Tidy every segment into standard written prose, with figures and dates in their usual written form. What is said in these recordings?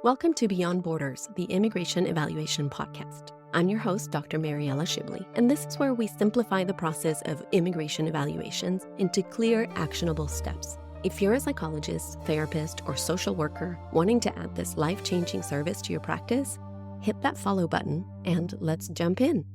Welcome to Beyond Borders, the Immigration Evaluation Podcast. I'm your host, Dr. Mariella Shibley, and this is where we simplify the process of immigration evaluations into clear, actionable steps. If you're a psychologist, therapist, or social worker wanting to add this life-changing service to your practice, hit that follow button and let's jump in.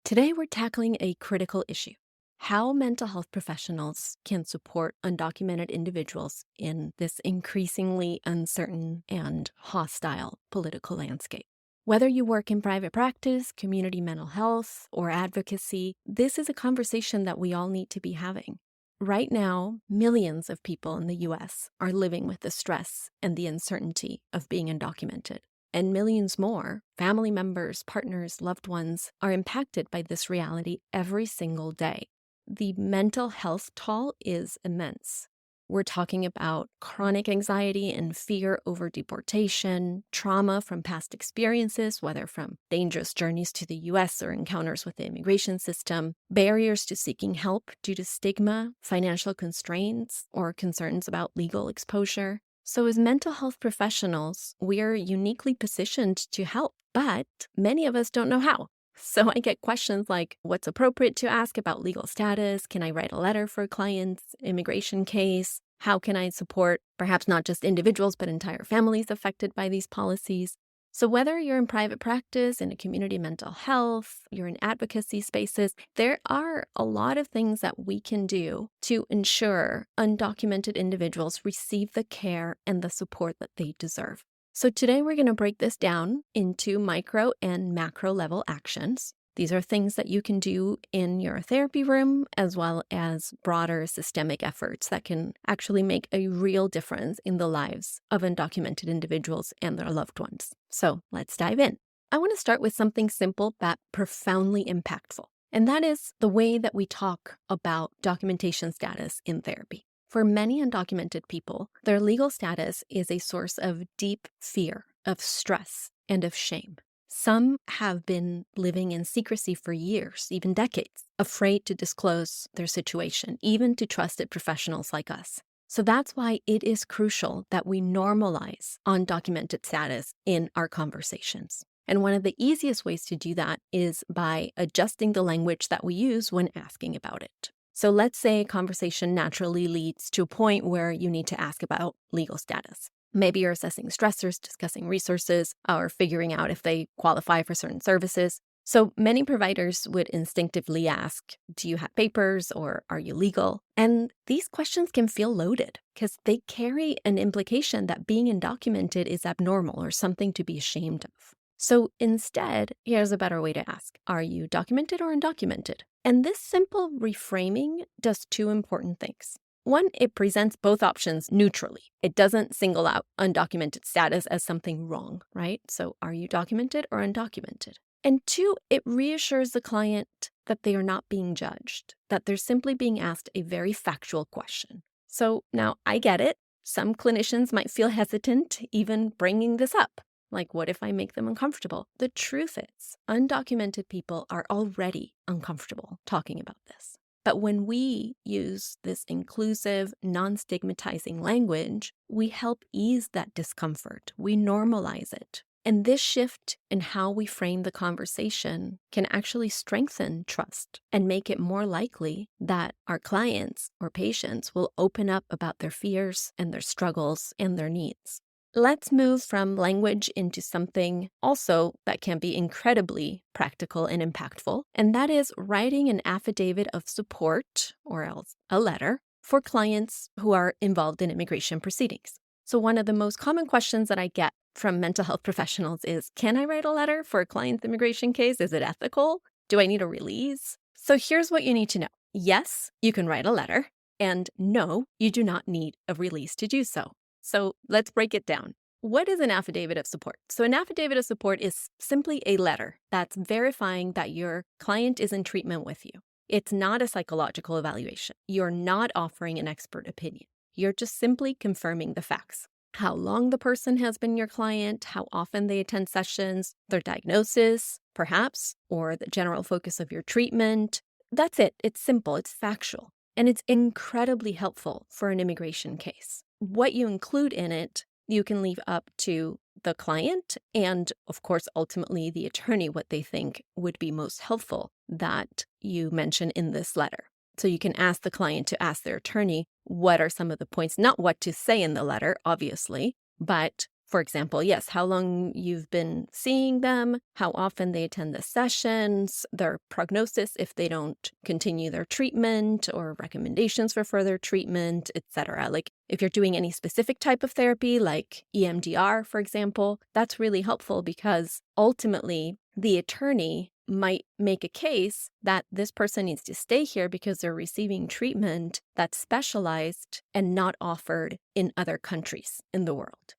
Today, we're tackling a critical issue: how mental health professionals can support undocumented individuals in this increasingly uncertain and hostile political landscape. Whether you work in private practice, community mental health, or advocacy, this is a conversation that we all need to be having. Right now, millions of people in the U.S. are living with the stress and the uncertainty of being undocumented. And millions more, family members, partners, loved ones, are impacted by this reality every single day. The mental health toll is immense. We're talking about chronic anxiety and fear over deportation, trauma from past experiences, whether from dangerous journeys to the U.S. or encounters with the immigration system, barriers to seeking help due to stigma, financial constraints, or concerns about legal exposure. So as mental health professionals, we're uniquely positioned to help, but many of us don't know how. So I get questions like, what's appropriate to ask about legal status? Can I write a letter for a client's immigration case? How can I support perhaps not just individuals, but entire families affected by these policies? So whether you're in private practice, in a community mental health, you're in advocacy spaces, there are a lot of things that we can do to ensure undocumented individuals receive the care and the support that they deserve. So today we're going to break this down into micro and macro level actions. These are things that you can do in your therapy room, as well as broader systemic efforts that can actually make a real difference in the lives of undocumented individuals and their loved ones. So let's dive in. I want to start with something simple but profoundly impactful, and that is the way that we talk about documentation status in therapy. For many undocumented people, their legal status is a source of deep fear, of stress, and of shame. Some have been living in secrecy for years, even decades, afraid to disclose their situation, even to trusted professionals like us. So that's why it is crucial that we normalize undocumented status in our conversations. And one of the easiest ways to do that is by adjusting the language that we use when asking about it. So let's say a conversation naturally leads to a point where you need to ask about legal status. Maybe you're assessing stressors, discussing resources, or figuring out if they qualify for certain services. So many providers would instinctively ask, do you have papers or are you legal? And these questions can feel loaded because they carry an implication that being undocumented is abnormal or something to be ashamed of. So instead, here's a better way to ask. Are you documented or undocumented? And this simple reframing does two important things. One, it presents both options neutrally. It doesn't single out undocumented status as something wrong, right? So are you documented or undocumented? And two, it reassures the client that they are not being judged, that they're simply being asked a very factual question. So now I get it. Some clinicians might feel hesitant even bringing this up. Like, what if I make them uncomfortable? The truth is, undocumented people are already uncomfortable talking about this. But when we use this inclusive, non-stigmatizing language, we help ease that discomfort. We normalize it. And this shift in how we frame the conversation can actually strengthen trust and make it more likely that our clients or patients will open up about their fears and their struggles and their needs. Let's move from language into something also that can be incredibly practical and impactful, and that is writing an affidavit of support, or else a letter, for clients who are involved in immigration proceedings. So one of the most common questions that I get from mental health professionals is, can I write a letter for a client's immigration case? Is it ethical? Do I need a release? So here's what you need to know. Yes, you can write a letter, and no, you do not need a release to do so. So let's break it down. What is an affidavit of support? So an affidavit of support is simply a letter that's verifying that your client is in treatment with you. It's not a psychological evaluation. You're not offering an expert opinion. You're just simply confirming the facts. How long the person has been your client, how often they attend sessions, their diagnosis, perhaps, or the general focus of your treatment. That's it. It's simple. It's factual. And it's incredibly helpful for an immigration case. What you include in it you can leave up to the client and, of course, ultimately the attorney what they think would be most helpful that you mention in this letter. So you can ask the client to ask their attorney what are some of the points, not what to say in the letter, obviously, but for example, yes, how long you've been seeing them, how often they attend the sessions, their prognosis if they don't continue their treatment or recommendations for further treatment, etc. Like if you're doing any specific type of therapy, like EMDR, for example, that's really helpful because ultimately the attorney might make a case that this person needs to stay here because they're receiving treatment that's specialized and not offered in other countries in the world.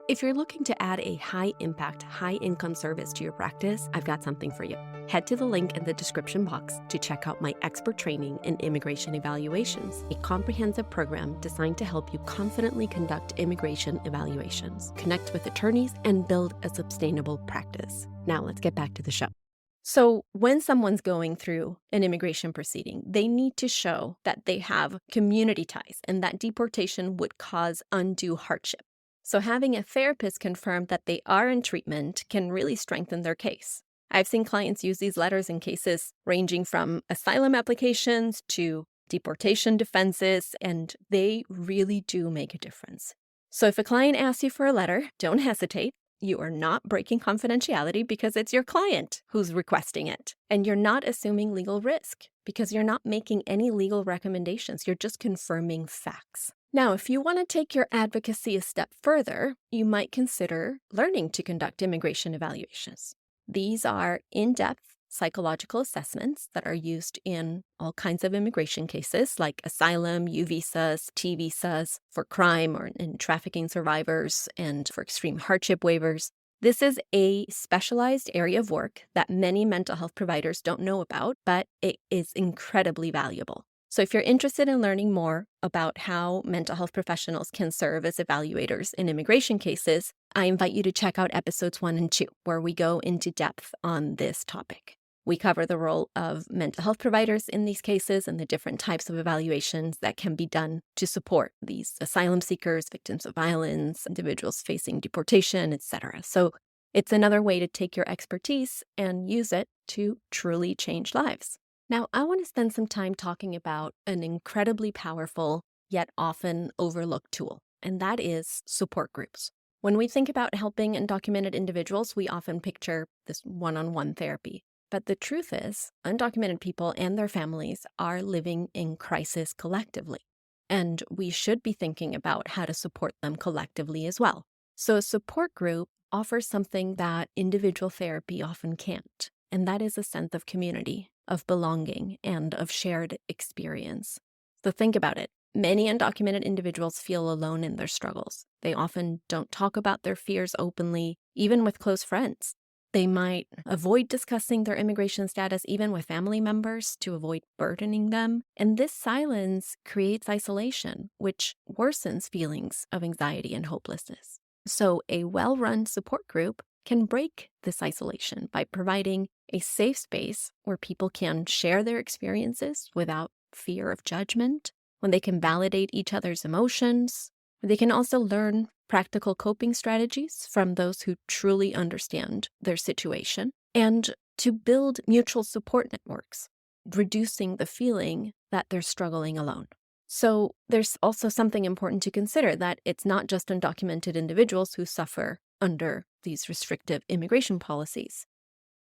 If you're looking to add a high-impact, high-income service to your practice, I've got something for you. Head to the link in the description box to check out my expert training in immigration evaluations, a comprehensive program designed to help you confidently conduct immigration evaluations, connect with attorneys, and build a sustainable practice. Now let's get back to the show. So when someone's going through an immigration proceeding, they need to show that they have community ties and that deportation would cause undue hardship. So having a therapist confirm that they are in treatment can really strengthen their case. I've seen clients use these letters in cases ranging from asylum applications to deportation defenses, and they really do make a difference. So if a client asks you for a letter, don't hesitate. You are not breaking confidentiality because it's your client who's requesting it. And you're not assuming legal risk because you're not making any legal recommendations. You're just confirming facts. Now, if you want to take your advocacy a step further, you might consider learning to conduct immigration evaluations. These are in-depth psychological assessments that are used in all kinds of immigration cases like asylum, U visas, T visas, for crime or in trafficking survivors, and for extreme hardship waivers. This is a specialized area of work that many mental health providers don't know about, but it is incredibly valuable. So if you're interested in learning more about how mental health professionals can serve as evaluators in immigration cases, I invite you to check out episodes 1 and 2, where we go into depth on this topic. We cover the role of mental health providers in these cases and the different types of evaluations that can be done to support these asylum seekers, victims of violence, individuals facing deportation, etc. So it's another way to take your expertise and use it to truly change lives. Now, I want to spend some time talking about an incredibly powerful yet often overlooked tool, and that is support groups. When we think about helping undocumented individuals, we often picture this one-on-one therapy. But the truth is, undocumented people and their families are living in crisis collectively, and we should be thinking about how to support them collectively as well. So a support group offers something that individual therapy often can't, and that is a sense of community, of belonging, and of shared experience. So think about it. Many undocumented individuals feel alone in their struggles. They often don't talk about their fears openly, even with close friends. They might avoid discussing their immigration status even with family members to avoid burdening them. And this silence creates isolation, which worsens feelings of anxiety and hopelessness. So a well-run support group can break this isolation by providing a safe space where people can share their experiences without fear of judgment, when they can validate each other's emotions. They can also learn practical coping strategies from those who truly understand their situation, and to build mutual support networks, reducing the feeling that they're struggling alone. So there's also something important to consider, that it's not just undocumented individuals who suffer under these restrictive immigration policies.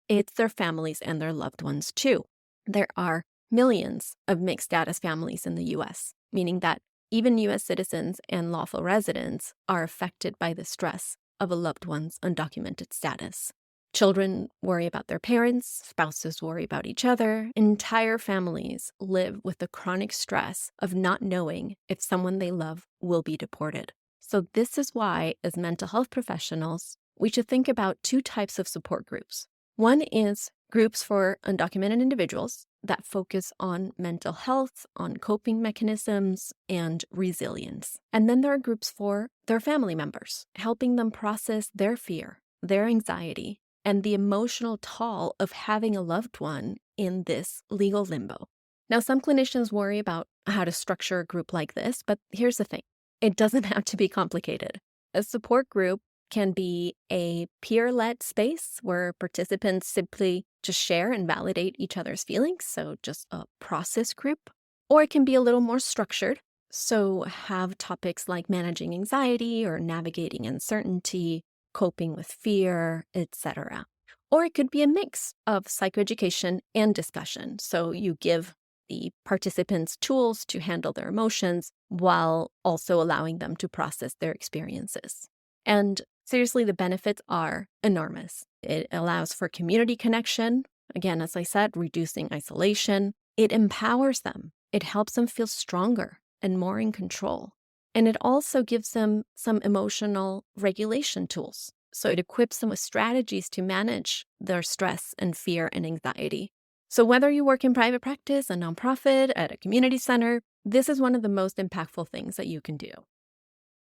It's their families and their loved ones too. There are millions of mixed status families in the U.S., meaning that even U.S. citizens and lawful residents are affected by the stress of a loved one's undocumented status. Children worry about their parents, spouses worry about each other. Entire families live with the chronic stress of not knowing if someone they love will be deported. So this is why, as mental health professionals, we should think about two types of support groups. One is groups for undocumented individuals that focus on mental health, on coping mechanisms, and resilience. And then there are groups for their family members, helping them process their fear, their anxiety, and the emotional toll of having a loved one in this legal limbo. Now, some clinicians worry about how to structure a group like this, but here's the thing. It doesn't have to be complicated. A support group can be a peer-led space where participants simply just share and validate each other's feelings, so just a process group. Or it can be a little more structured, so have topics like managing anxiety or navigating uncertainty, coping with fear, etc. Or it could be a mix of psychoeducation and discussion, so you give the participants tools to handle their emotions while also allowing them to process their experiences. And seriously, the benefits are enormous. It allows for community connection. Again, as I said, reducing isolation. It empowers them. It helps them feel stronger and more in control. And it also gives them some emotional regulation tools. So it equips them with strategies to manage their stress and fear and anxiety. So whether you work in private practice, a nonprofit, at a community center, this is one of the most impactful things that you can do.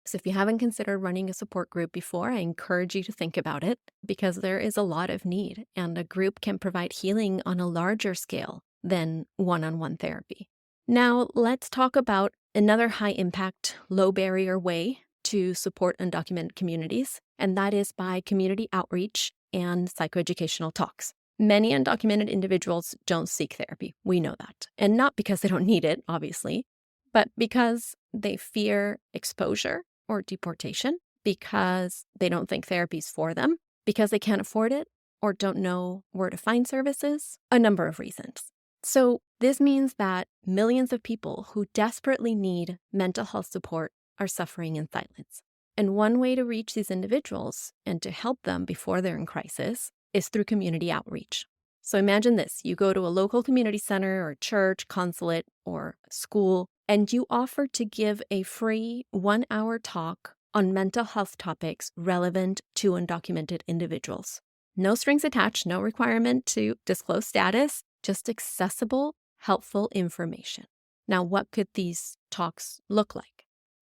So if you haven't considered running a support group before, I encourage you to think about it because there is a lot of need, and a group can provide healing on a larger scale than one-on-one therapy. Now, let's talk about another high-impact, low-barrier way to support undocumented communities, and that is by community outreach and psychoeducational talks. Many undocumented individuals don't seek therapy. We know that. And not because they don't need it, obviously, but because they fear exposure or deportation, because they don't think therapy is for them, because they can't afford it or don't know where to find services, a number of reasons. So this means that millions of people who desperately need mental health support are suffering in silence. And one way to reach these individuals and to help them before they're in crisis is through community outreach. So imagine this, you go to a local community center or church, consulate, or school, and you offer to give a free 1-hour talk on mental health topics relevant to undocumented individuals. No strings attached, no requirement to disclose status, just accessible, helpful information. Now, what could these talks look like?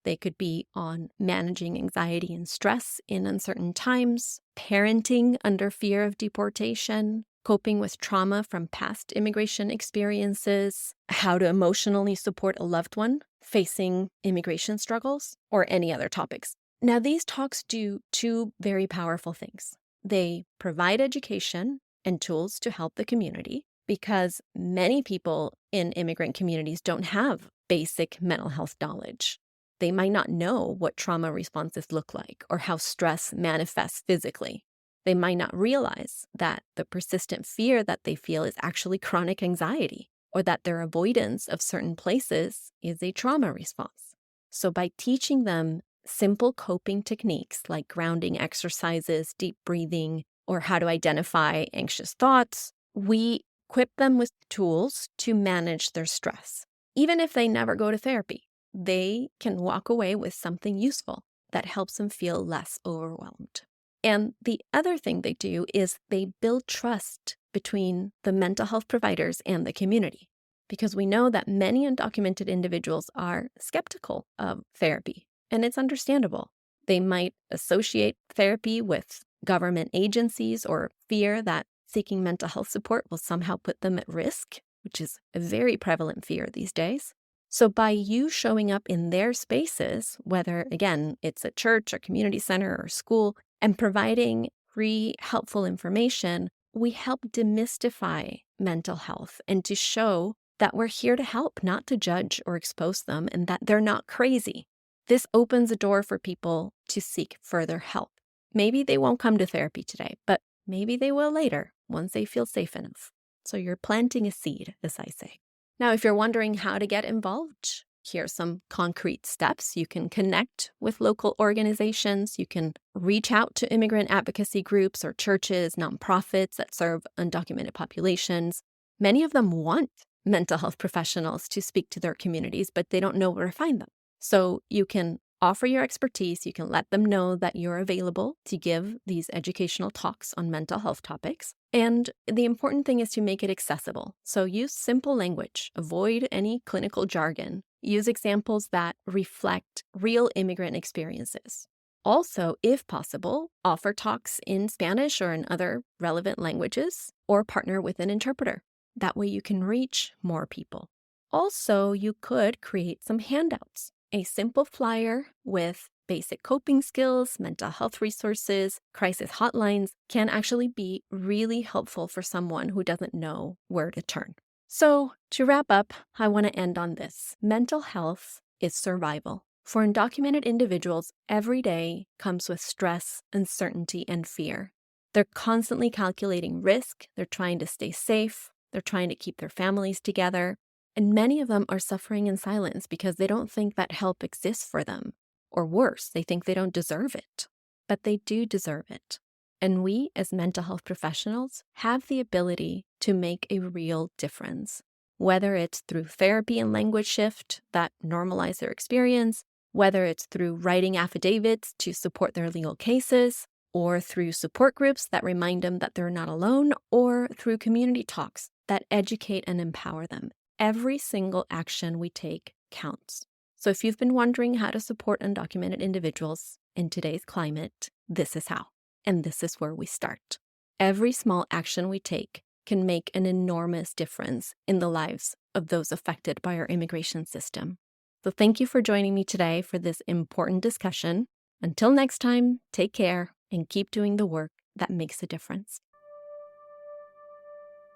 They could be on managing anxiety and stress in uncertain times, parenting under fear of deportation, coping with trauma from past immigration experiences, how to emotionally support a loved one facing immigration struggles, or any other topics. Now, these talks do two very powerful things. They provide education and tools to help the community because many people in immigrant communities don't have basic mental health knowledge. They might not know what trauma responses look like or how stress manifests physically. They might not realize that the persistent fear that they feel is actually chronic anxiety, or that their avoidance of certain places is a trauma response. So by teaching them simple coping techniques like grounding exercises, deep breathing, or how to identify anxious thoughts, we equip them with tools to manage their stress. Even if they never go to therapy, they can walk away with something useful that helps them feel less overwhelmed. And the other thing they do is they build trust between the mental health providers and the community, because we know that many undocumented individuals are skeptical of therapy, and it's understandable. They might associate therapy with government agencies or fear that seeking mental health support will somehow put them at risk, which is a very prevalent fear these days. So by you showing up in their spaces, whether, again, it's a church or community center or school, and providing free, helpful information, we help demystify mental health and to show that we're here to help, not to judge or expose them, and that they're not crazy. This opens a door for people to seek further help. Maybe they won't come to therapy today, but maybe they will later once they feel safe enough. So you're planting a seed, as I say. Now, if you're wondering how to get involved, here's some concrete steps. You can connect with local organizations. You can reach out to immigrant advocacy groups or churches, nonprofits that serve undocumented populations. Many of them want mental health professionals to speak to their communities, but they don't know where to find them. So you can offer your expertise. You can let them know that you're available to give these educational talks on mental health topics. And the important thing is to make it accessible. So use simple language, avoid any clinical jargon, use examples that reflect real immigrant experiences. Also, if possible, offer talks in Spanish or in other relevant languages, or partner with an interpreter. That way you can reach more people. Also, you could create some handouts A simple flyer with basic coping skills, mental health resources, crisis hotlines can actually be really helpful for someone who doesn't know where to turn. So, to wrap up, I want to end on this. Mental health is survival. For undocumented individuals, every day comes with stress, uncertainty, and fear. They're constantly calculating risk, they're trying to stay safe, they're trying to keep their families together, and many of them are suffering in silence because they don't think that help exists for them. Or worse, they think they don't deserve it. But they do deserve it. And we, as mental health professionals, have the ability to make a real difference. Whether it's through therapy and language shift that normalize their experience, whether it's through writing affidavits to support their legal cases, or through support groups that remind them that they're not alone, or through community talks that educate and empower them. Every single action we take counts. So if you've been wondering how to support undocumented individuals in today's climate, this is how, and this is where we start. Every small action we take can make an enormous difference in the lives of those affected by our immigration system. So thank you for joining me today for this important discussion. Until next time, take care and keep doing the work that makes a difference.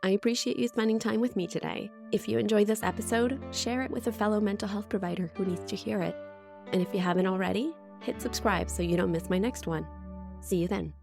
I appreciate you spending time with me today. If you enjoyed this episode, share it with a fellow mental health provider who needs to hear it. And if you haven't already, hit subscribe so you don't miss my next one. See you then.